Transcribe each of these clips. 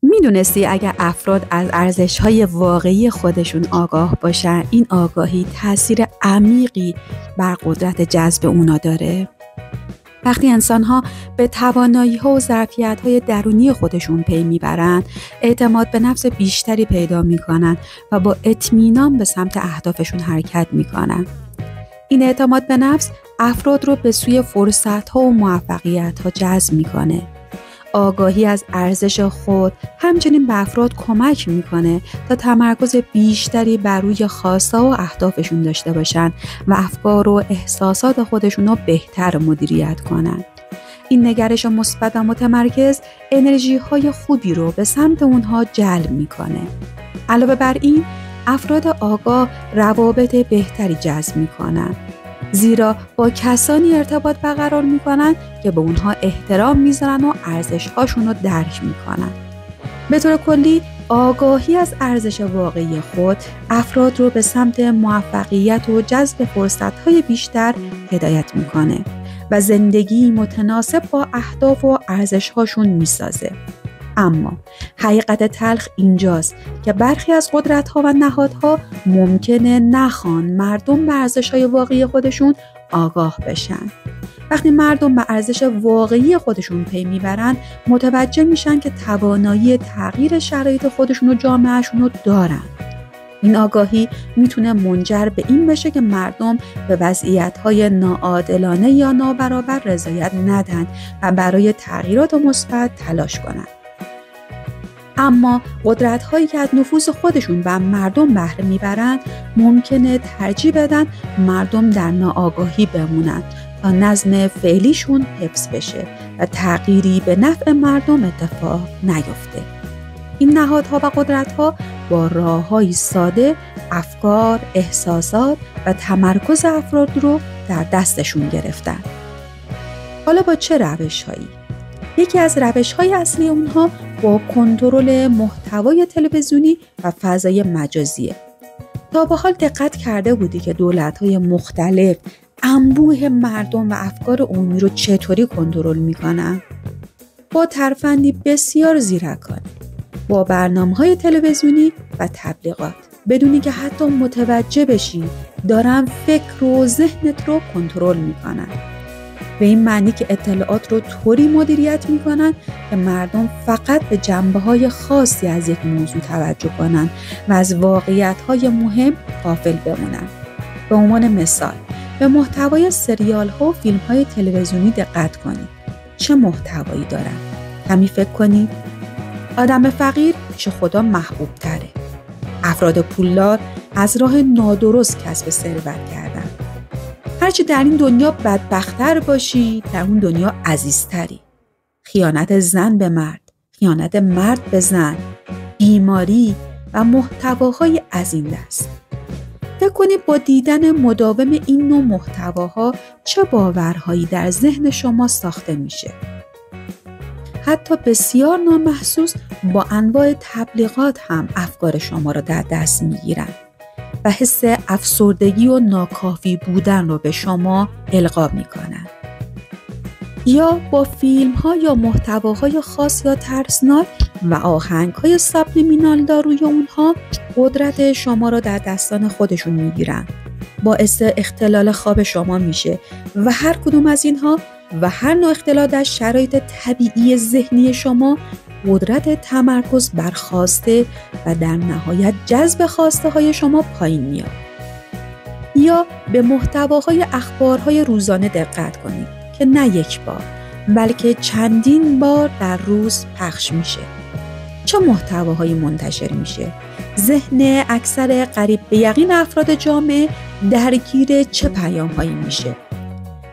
میدونستی اگر افراد از ارزش‌های واقعی خودشون آگاه باشن، این آگاهی تأثیر عمیقی بر قدرت جذب اونا داره؟ وقتی انسان‌ها به توانایی‌ها و ظرفیت‌های درونی خودشون پی میبرن، اعتماد به نفس بیشتری پیدا میکنن و با اطمینان به سمت اهدافشون حرکت میکنن. این اعتماد به نفس افراد رو به سوی فرصت‌ها و موفقیت‌ها جذب میکنه. آگاهی از ارزش خود همچنین به افراد کمک میکنه تا تمرکز بیشتری بر روی خواسته و اهدافشون داشته باشن و افکار و احساسات خودشون رو بهتر مدیریت کنن. این نگرش مثبت و متمرکز انرژی های خوبی رو به سمت اونها جلب میکنه. علاوه بر این، افراد آگاه روابط بهتری جذب میکنن، زیرا با کسانی ارتباط برقرار میکنن که به اونها احترام میذارن و ارزش‌هاشون رو درک میکنن. به طور کلی، آگاهی از ارزش واقعی خود افراد رو به سمت موفقیت و جذب فرصت‌های بیشتر هدایت میکنه و زندگی متناسب با اهداف و ارزش‌هاشون میسازه. اما حقیقت تلخ اینجاست که برخی از قدرت‌ها و نهادها ممکنه نخوان مردم به ارزش‌های واقعی خودشون آگاه بشن. وقتی مردم به ارزش واقعی خودشون پی میبرن، متوجه میشن که توانایی تغییر شرایط خودشون و جامعهشون رو دارن. این آگاهی میتونه منجر به این بشه که مردم به وضعیت‌های ناعادلانه یا نابرابر رضایت ندن و برای تغییرات مثبت تلاش کنن. اما قدرت‌هایی که از نفوذ خودشون و مردم بهره میبرند ممکنه ترجیح بدن مردم در ناآگاهی بمونن تا نظم فعلیشون حفظ بشه و تغییری به نفع مردم اتفاق نیفته. این نهادها و قدرت‌ها با راه‌های ساده افکار، احساسات و تمرکز افراد رو در دستشون گرفتن. حالا با چه روش‌هایی؟ یکی از روش‌های اصلی اونها با کنترل محتوای تلویزیونی و فضای مجازیه. تا به حال دقت کرده بودی که دولت‌های مختلف انبوه مردم و افکار عمومی رو چطوری کنترل می‌کنن؟ با ترفندی بسیار زیرکانه، با برنامه‌های تلویزیونی و تبلیغات، بدونی که حتی متوجه بشی دارن فکر و ذهنت رو کنترل می‌کنن. به این معنی که اطلاعات رو طوری مدیریت میکنن که مردم فقط به جنبه‌های خاصی از یک موضوع توجه کنن و از واقعیت‌های مهم غافل بمونن. به عنوان مثال، به محتوای سریال‌ها و فیلم‌های تلویزیونی دقت کنید. چه محتوایی دارن؟ کمی فکر کنید. آدم فقیر پیش خدا محبوب تره. افراد پولدار از راه نادرست کسب ثروت کردن. هرچی در این دنیا بدبخت‌تر باشی، در اون دنیا عزیزتری. خیانت زن به مرد، خیانت مرد به زن، بیماری و محتواهای از این دست. فکر کنید با دیدن مداوم این نوع محتواها چه باورهایی در ذهن شما ساخته میشه. حتی بسیار نامحسوس با انواع تبلیغات هم افکار شما را در دست میگیرن و حس افسردگی و ناکافی بودن رو به شما القا میکنن. یا با فیلم ها یا محتواهای خاص یا ترسناک و آهنگ های سابلیمینال داروی اونها قدرت شما را در دستان خودشون میگیرن. باعث اختلال خواب شما میشه و هر کدوم از اینها و هر نوع اختلال در شرایط طبیعی ذهنی شما قدرت تمرکز بر خواسته و در نهایت جذب خواسته های شما پایین میاد. یا به محتواهای اخبارهای روزانه دقت کنید که نه یک بار بلکه چندین بار در روز پخش میشه. چه محتواهایی منتشر میشه؟ ذهن اکثر قریب به یقین افراد جامعه درگیر چه پیامهایی میشه؟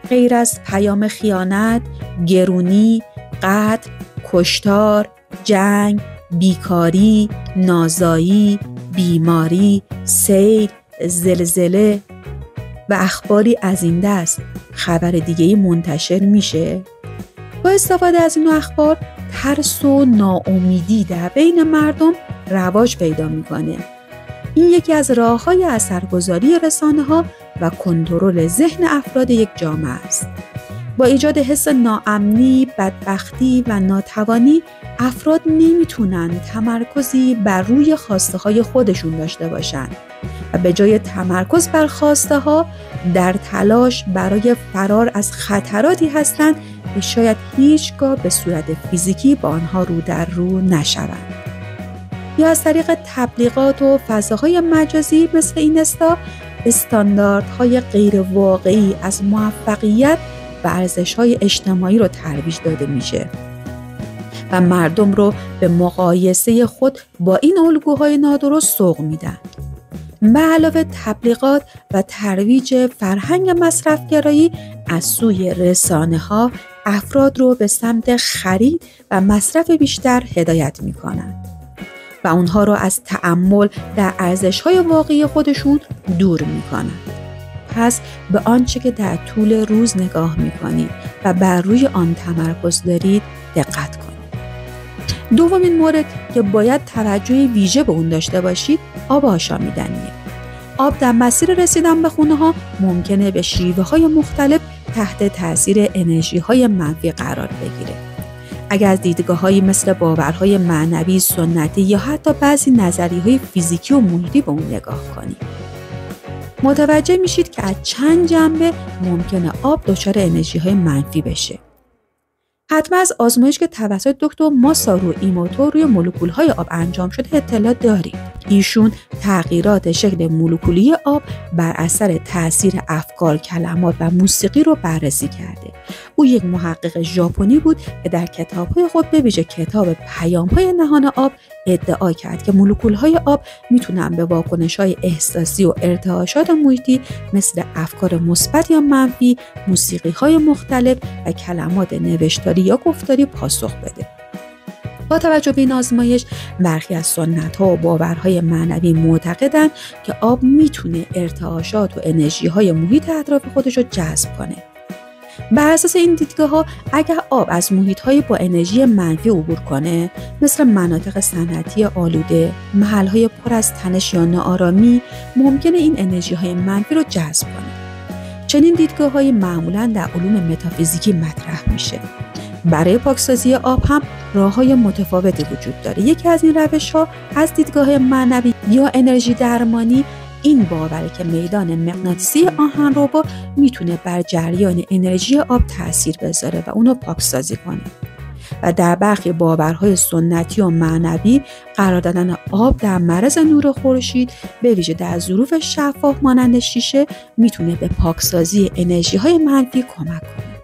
غیر از پیام خیانت، گرونی، قتل، کشتار، جنگ، بیکاری، نازایی، بیماری، سیل، زلزله و اخباری از این دست، خبر دیگه‌ای منتشر میشه؟ با استفاده از این اخبار ترس و ناامیدی در بین مردم رواج پیدا میکنه. این یکی از راه‌های اثرگذاری رسانه‌ها و کنترل ذهن افراد یک جامعه است. با ایجاد حس ناامنی، بدبختی و ناتوانی، افراد نمیتونن تمرکزی بر روی خواسته های خودشون داشته باشن و به جای تمرکز بر خواسته ها در تلاش برای فرار از خطراتی هستند که شاید هیچگاه به صورت فیزیکی با آنها رو در رو نشوند. یا از طریق تبلیغات و فضاهای مجازی مثل اینستا، استانداردهای غیر واقعی از موفقیت و ارزش‌های اجتماعی رو ترویج داده میشه و مردم رو به مقایسه خود با این الگوهای نادرست سوق میدن. به علاوه تبلیغات و ترویج فرهنگ مصرفگرایی از سوی رسانه‌ها افراد رو به سمت خرید و مصرف بیشتر هدایت میکنند و اونها رو از تأمل در ارزش‌های واقعی خودشون دور میکنند. پس به آنچه که در طول روز نگاه میکنید و بر روی آن تمرکز دارید دقت کنید. دومین مورد که باید توجه ویژه به اون داشته باشید آب آشامیدنیه. آب در مسیر رسیدن به خونه ها ممکنه به شیوه های مختلف تحت تاثیر انرژی های منفی قرار بگیره. اگر از دیدگاه‌هایی مثل باورهای معنوی، سنتی یا حتی بعضی نظریه‌های فیزیکی و محیطی به اون نگاه کنید، متوجه میشید که از چند جنبه ممکنه آب دچار انرژی‌های منفی بشه. حتما از آزمایش که توسط دکتر ماسارو ایموتو روی مولکول‌های آب انجام شده اطلاع دارید. ایشون تغییرات شکل مولکولی آب بر اثر تأثیر افکار، کلمات و موسیقی رو بررسی کرده. او یک محقق ژاپنی بود که در کتاب‌های خود به ویژه کتاب پیام‌های نهان آب ادعا کرد که مولکول‌های آب میتونن به واکنش‌های احساسی و ارتعاشات محیطی مثل افکار مثبت یا منفی، موسیقی‌های مختلف و کلمات نوشتاری یا گفتاری پاسخ بده. با توجه به این آزمایش، برخی از سنت‌ها و باورهای معنوی معتقدند که آب میتونه ارتعاشات و انرژی‌های محیط اطراف خودش رو جذب کنه. بر اساس این دیدگاه‌ها، اگر آب از محیط‌های با انرژی منفی عبور کنه، مثل مناطق صنعتی آلوده، محل‌های پر از تنش یا ناآرامی، ممکنه این انرژی‌های منفی رو جذب کنه. چنین دیدگاه‌های معمولاً در علوم متافیزیکی مطرح میشه. برای پاکسازی آب هم راه‌های متفاوتی وجود داره. یکی از این روش‌ها از دیدگاه معنوی یا انرژی درمانی این باوره که میدان مغناطیسی آهنربا میتونه بر جریان انرژی آب تأثیر بذاره و اونو پاکسازی کنه. و در برخی باورهای سنتی و معنوی قرار دادن آب در معرض نور خورشید به ویژه در ظروف شفاف مانند شیشه میتونه به پاکسازی انرژی‌های منفی کمک کنه.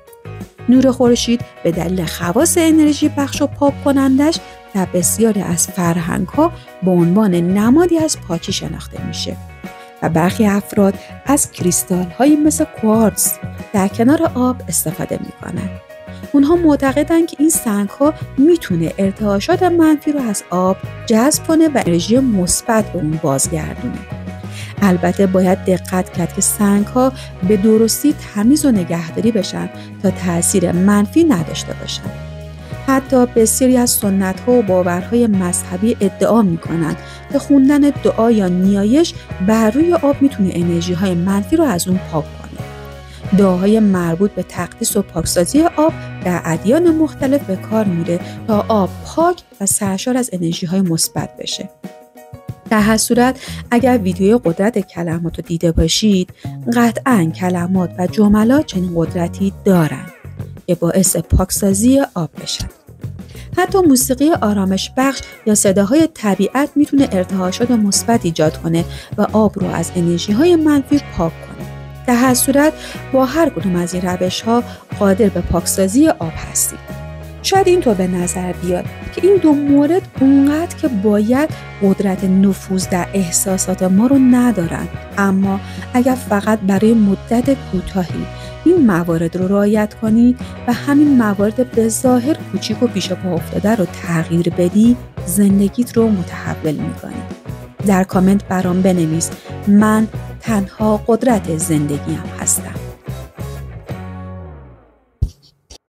نور خورشید به دلیل خواص انرژی بخش و پاک کنندش در بسیاری از فرهنگ‌ها به عنوان نمادی از پاکی شناخته میشه و برخی افراد از کریستال‌هایی مثل کوارتز در کنار آب استفاده میکنن. اونها معتقدن که این سنگ‌ها میتونه ارتعاشات منفی رو از آب جذب کنه و انرژی مثبت به اون بازگردونه. البته باید دقت کرد که سنگ‌ها به درستی تمیز و نگهداری بشن تا تأثیر منفی نداشته باشن. حتی بسیاری از سنت‌ها و باورهای مذهبی ادعا می‌کنند که خوندن دعا یا نیایش بر روی آب میتونه انرژی‌های منفی رو از اون پاک کنه. دعاهای مربوط به تقدیس و پاکسازی آب در ادیان مختلف به کار میره تا آب پاک و سرشار از انرژی‌های مثبت بشه. در هر صورت اگر ویدیوی قدرت کلمات رو دیده باشید، قطعاً کلمات و جملات چنین قدرتی دارن که باعث پاکسازی آب بشن. حتی موسیقی آرامش بخش یا صداهای طبیعت میتونه ارتعاشات مثبت ایجاد کنه و آب رو از انرژی‌های منفی پاک کنه. در هر صورت با هر کدوم از این روش‌ها قادر به پاکسازی آب هستید. شاید اینطور به نظر بیاد که این دو مورد اونقدر که باید قدرت نفوذ در احساسات ما رو ندارن، اما اگر فقط برای مدت کوتاهی این موارد رو رعایت کنید و همین موارد به ظاهر کوچیک و پیش پا افتاده رو تغییر بدی، زندگیت رو متحول می‌کنی. در کامنت برام بنویس من تنها قدرت زندگیم هستم.